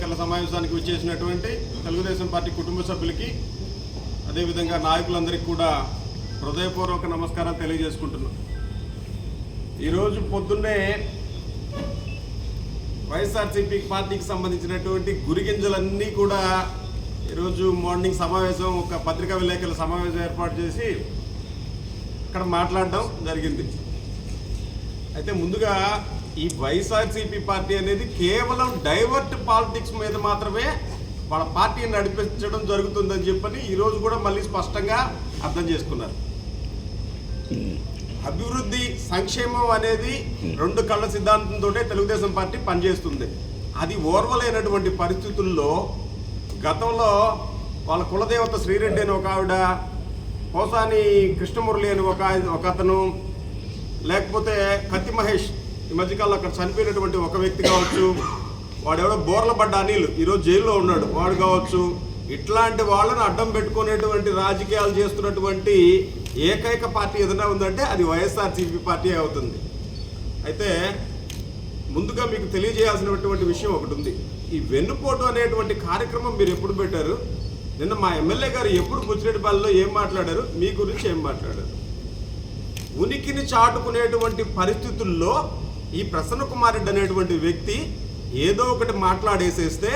విలేకరుల సమావేశానికి వచ్చేసినటువంటి తెలుగుదేశం పార్టీ కుటుంబ సభ్యులకి అదేవిధంగా నాయకులందరికీ కూడా హృదయపూర్వక నమస్కారం తెలియజేసుకుంటున్నాను. ఈరోజు పొద్దున్నే వైఎస్ఆర్సీపీ పార్టీకి సంబంధించినటువంటి గురిగింజలన్నీ కూడా ఈరోజు మార్నింగ్ సమావేశం, ఒక పత్రికా విలేకరుల సమావేశం ఏర్పాటు చేసి ఇక్కడ మాట్లాడడం జరిగింది. అయితే ముందుగా ఈ వైఎస్ఆర్సీపీ పార్టీ అనేది కేవలం డైవర్ట్ పాలిటిక్స్ మీద మాత్రమే వాళ్ళ పార్టీని నడిపించడం జరుగుతుందని చెప్పని ఈరోజు కూడా మళ్ళీ స్పష్టంగా అర్థం చేసుకున్నారు. అభివృద్ధి, సంక్షేమం అనేది రెండు కళ్ళ సిద్ధాంతంతో తెలుగుదేశం పార్టీ పనిచేస్తుంది. అది ఓర్వలేనటువంటి పరిస్థితుల్లో గతంలో వాళ్ళ కులదేవత శ్రీరెడ్డి అని ఒక ఆవిడ, పోసాని కృష్ణమురళి అని ఒక అతను, లేకపోతే కత్తి మహేష్ ఈ మధ్యకాలంలో అక్కడ చనిపోయినటువంటి ఒక వ్యక్తి కావచ్చు, వాడెవడో బోర్లబడ్డ అనిల్ ఈరోజు జైల్లో ఉన్నాడు వాడు కావచ్చు, ఇట్లాంటి వాళ్ళని అడ్డం పెట్టుకునేటువంటి రాజకీయాలు చేస్తున్నటువంటి ఏకైక పార్టీ ఏదైనా ఉందంటే అది వైఎస్ఆర్సీపీ పార్టీ అవుతుంది. అయితే ముందుగా మీకు తెలియజేయాల్సినటువంటి విషయం ఒకటి ఉంది. ఈ వెన్నుపోటు అనేటువంటి కార్యక్రమం మీరు ఎప్పుడు పెట్టారు? నిన్న మా ఎమ్మెల్యే గారు ఎప్పుడు బుచ్చిరెడ్డిపాలెంలో ఏం మాట్లాడారు, మీ గురించి ఏం మాట్లాడారు? ఉనికిని చాటుకునేటువంటి పరిస్థితుల్లో ఈ ప్రసన్న కుమార్ రెడ్డి అనేటువంటి వ్యక్తి ఏదో ఒకటి మాట్లాడేసేస్తే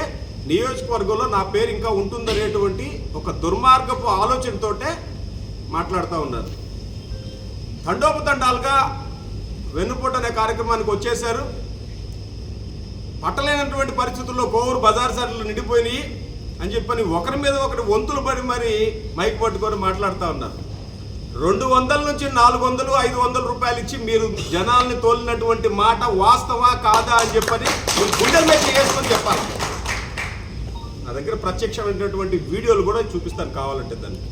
నియోజకవర్గంలో నా పేరు ఇంకా ఉంటుందనేటువంటి ఒక దుర్మార్గపు ఆలోచనతోటే మాట్లాడుతూ ఉన్నారు. తండోపతండాలుగా వెన్నుపోటు అనే కార్యక్రమానికి వచ్చేశారు. పట్టలేనటువంటి పరిస్థితుల్లో కోవూరు బజార్ సర్లు నిండిపోయినాయి అని చెప్పని ఒకరి మీద ఒకటి వంతులు పడి మరి మైక్ పట్టుకొని మాట్లాడుతూ ఉన్నారు. 200 నుంచి 400, 500 రూపాయలు ఇచ్చి మీరు జనాల్ని తోలినటువంటి మాట వాస్తవా కాదా అని చెప్పని మీరు గుండెల మీద చేసుకొని చెప్పాలి. నా దగ్గర ప్రత్యక్షమైనటువంటి వీడియోలు కూడా చూపిస్తాను కావాలంటే. దానికి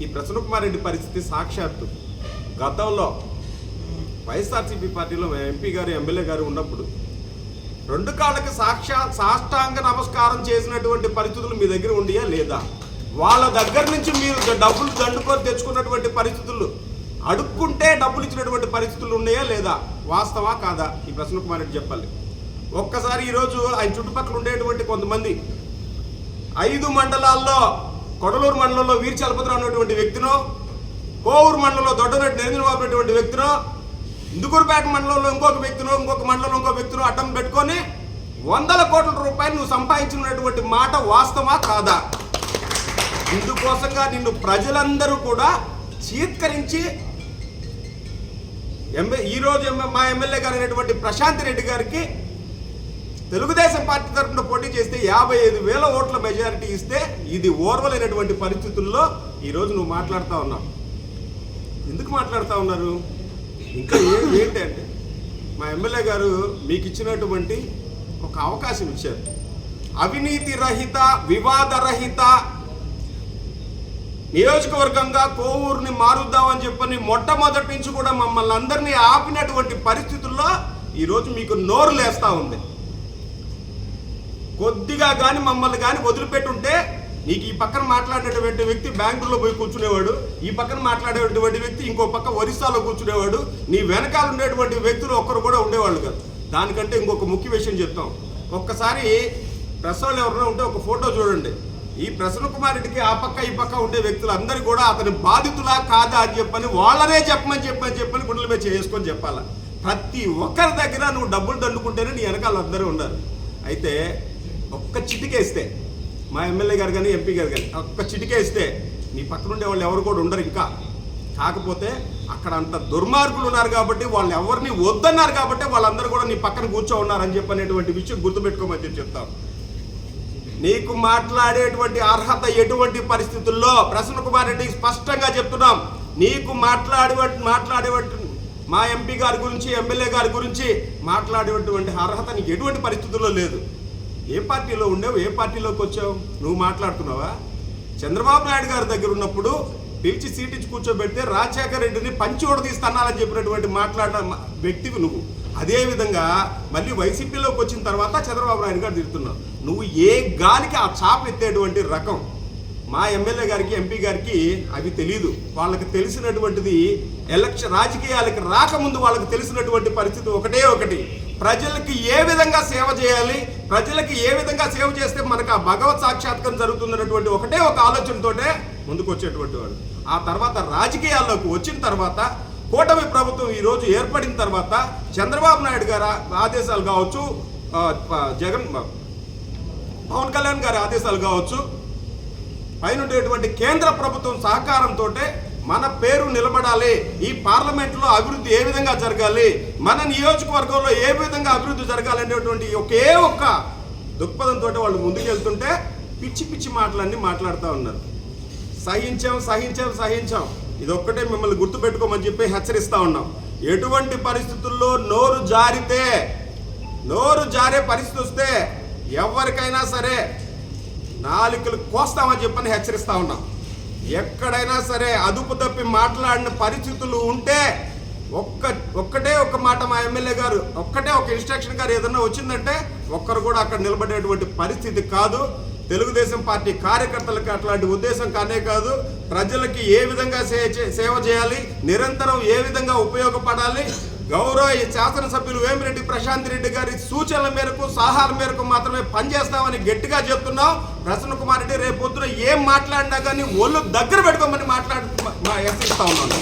ఈ ప్రసన్న కుమార్ రెడ్డి పరిస్థితి సాక్షాత్తు గతంలో వైఎస్ఆర్సీపీ పార్టీలో ఎంపీ గారు, ఎమ్మెల్యే గారు ఉన్నప్పుడు 2 కాళ్ళకి సాష్టాంగ నమస్కారం చేసినటువంటి పరిస్థితులు మీ దగ్గర ఉండియా లేదా? వాళ్ళ దగ్గర నుంచి మీరు డబ్బులు దండుకొని తెచ్చుకున్నటువంటి పరిస్థితులు, అడుక్కుంటే డబ్బులు ఇచ్చినటువంటి పరిస్థితులు ఉన్నాయా లేదా? వాస్తవా కాదా? ఈ ప్రసన్న కుమార్ రెడ్డి చెప్పాలి. ఒక్కసారి ఈరోజు ఆయన చుట్టుపక్కల ఉండేటువంటి కొంతమంది 5 మండలాల్లో, కొడలూరు మండలంలో వీరి చలపతిరావు అనేటువంటి వ్యక్తినో, కోవూరు మండలంలో దొడ్డరెడ్డి నరేంద్రబాబు అనేటువంటి వ్యక్తినో, ఇందుకూరుపేట మండలంలో ఇంకొక వ్యక్తినో, ఇంకొక మండలంలో ఇంకొక వ్యక్తినో అడ్డం పెట్టుకొని 100 కోట్ల రూపాయలు నువ్వు సంపాదించినటువంటి మాట వాస్తవా కాదా? ఇందుకోసంగా నిన్ను ప్రజలందరూ కూడా చీత్కరించి ఈరోజు మా ఎమ్మెల్యే గారు అయినటువంటి ప్రశాంత్ రెడ్డి గారికి తెలుగుదేశం పార్టీ తరఫున పోటీ చేస్తే 55,000 ఓట్ల మెజారిటీ ఇస్తే ఇది ఓర్వలేనటువంటి పరిస్థితుల్లో ఈరోజు నువ్వు మాట్లాడుతూ ఉన్నావు. ఎందుకు మాట్లాడుతూ ఉన్నారు? ఇంకా ఏంటి అంటే, మా ఎమ్మెల్యే గారు మీకు ఇచ్చినటువంటి ఒక అవకాశం ఇచ్చారు. అవినీతి రహిత, వివాద రహిత నియోజకవర్గంగా కోవూరుని మారుద్దామని చెప్పని మొట్టమొదటి నుంచి కూడా మమ్మల్ని అందరినీ ఆపినటువంటి పరిస్థితుల్లో ఈరోజు మీకు నోరు లేస్తూ ఉంది. కొద్దిగా కానీ మమ్మల్ని కానీ వదిలిపెట్టుంటే నీకు ఈ పక్కన మాట్లాడేటువంటి వ్యక్తి బెంగళూరులో పోయి కూర్చునేవాడు, ఈ పక్కన మాట్లాడేటువంటి వ్యక్తి ఇంకో పక్క ఒరిస్సాలో కూర్చునేవాడు, నీ వెనకాల ఉండేటువంటి వ్యక్తులు ఒక్కరు కూడా ఉండేవాళ్ళు కాదు. దానికంటే ఇంకొక ముఖ్య విషయం చెప్తాం. ఒక్కసారి ప్రెస్ వాళ్ళు ఎవరైనా ఉంటే ఒక ఫోటో చూడండి. ఈ ప్రసన్న కుమార్ రెడ్డికి ఆ పక్క ఈ పక్క ఉండే వ్యక్తులందరూ కూడా అతని బాధితులా కాదా అని చెప్పని వాళ్ళనే చెప్పని గుండెల మీద చేసుకొని చెప్పాలా. ప్రతి ఒక్కరి దగ్గర నువ్వు డబ్బులు దండుకుంటేనే నీ వెనకాల అందరూ ఉన్నారు. అయితే ఒక్క చిటికేస్తే, మా ఎమ్మెల్యే గారు కానీ ఎంపీ గారు కానీ ఒక్క చిటికేస్తే నీ పక్కన ఉండే వాళ్ళు ఎవరు కూడా ఉండరు. ఇంకా కాకపోతే అక్కడ అంత దుర్మార్గులు ఉన్నారు కాబట్టి, వాళ్ళు ఎవరిని వద్దన్నారు కాబట్టి వాళ్ళందరూ కూడా నీ పక్కన కూర్చో ఉన్నారని చెప్పనేటువంటి విషయం గుర్తుపెట్టుకోమని చెప్తాను. నీకు మాట్లాడేటువంటి అర్హత ఎటువంటి పరిస్థితుల్లో, ప్రసన్న కుమార్ రెడ్డికి స్పష్టంగా చెప్తున్నాం, నీకు మాట్లాడేటువంటి మా ఎంపీ గారి గురించి, ఎమ్మెల్యే గారి గురించి మాట్లాడేటువంటి అర్హత నీకు ఎటువంటి పరిస్థితుల్లో లేదు. ఏ పార్టీలో ఉండేవు, ఏ పార్టీలోకి వచ్చావు? నువ్వు మాట్లాడుతున్నావా? చంద్రబాబు నాయుడు గారి దగ్గర ఉన్నప్పుడు పిలిచి సీట్ ఇచ్చి కూర్చోబెడితే రాజశేఖర రెడ్డిని పంచోడ తీస్తానని చెప్పినటువంటి మాట్లాడిన వ్యక్తివి నువ్వు. అదేవిధంగా మళ్ళీ వైసీపీలోకి వచ్చిన తర్వాత చంద్రబాబు నాయుడు గారు తిడుతున్నావు. నువ్వు ఏ గాలికి ఆ చాప ఎత్తేటువంటి రకం. మా ఎమ్మెల్యే గారికి, ఎంపీ గారికి అవి తెలీదు. వాళ్ళకి తెలిసినటువంటిది ఎలక్షన్ రాజకీయాలకు రాకముందు వాళ్ళకి తెలిసినటువంటి పరిస్థితి ఒకటే ఒకటి, ప్రజలకి ఏ విధంగా సేవ చేయాలి, ప్రజలకి ఏ విధంగా సేవ చేస్తే మనకు ఆ భగవత్ సాక్షాత్కారం జరుగుతుందన్నటువంటి ఒకటే ఒక ఆలోచనతోటే ముందుకు వచ్చేటువంటి వాడు. ఆ తర్వాత రాజకీయాల్లోకి వచ్చిన తర్వాత కూటమి ప్రభుత్వం ఈరోజు ఏర్పడిన తర్వాత చంద్రబాబు నాయుడు గారి ఆదేశాలు కావచ్చు, పవన్ కళ్యాణ్ గారి ఆదేశాలు కావచ్చు, పైన ఉండేటువంటి కేంద్ర ప్రభుత్వం సహకారంతో మన పేరు నిలబడాలి, ఈ పార్లమెంట్లో అభివృద్ధి ఏ విధంగా జరగాలి, మన నియోజకవర్గంలో ఏ విధంగా అభివృద్ధి జరగాలి అనేటువంటి ఒకే ఒక్క దృక్పథంతో వాళ్ళు ముందుకెళ్తుంటే పిచ్చి పిచ్చి మాటలన్నీ మాట్లాడుతూ ఉన్నారు. సహించాం ఇదొక్కటే మిమ్మల్ని గుర్తుపెట్టుకోమని చెప్పి హెచ్చరిస్తూ ఉన్నాం. ఎటువంటి పరిస్థితుల్లో నోరు జారే పరిస్థితి వస్తే ఎవరికైనా సరే నాలుకలు కోస్తామని చెప్పని హెచ్చరిస్తూ ఉన్నాం. ఎక్కడైనా సరే అదుపు తప్పి మాట్లాడిన పరిస్థితులు ఉంటే ఒక్కటే ఒక్క మాట మా ఎమ్మెల్యే గారు ఒక్కటే ఒక ఇన్స్ట్రక్షన్ గారు ఏదన్నా వచ్చిందంటే ఒక్కరు కూడా అక్కడ నిలబడేటువంటి పరిస్థితి కాదు. తెలుగుదేశం పార్టీ కార్యకర్తలకు అట్లాంటి ఉద్దేశం కానే కాదు. ప్రజలకి ఏ విధంగా సేవ చేయాలి, నిరంతరం ఏ విధంగా ఉపయోగపడాలి, గౌరవ శాసనసభ్యులు వేమిరెడ్డి ప్రశాంత్ రెడ్డి గారి సూచనల మేరకు సలహాల మేరకు మాత్రమే పనిచేస్తామని గట్టిగా చెప్తున్నాం. ప్రసన్న కుమార్ రెడ్డి రేపు పొద్దున ఏం మాట్లాడినా కానీ ఒళ్ళు దగ్గర పెట్టుకోమని హెచ్చరిస్తా ఉన్నాను.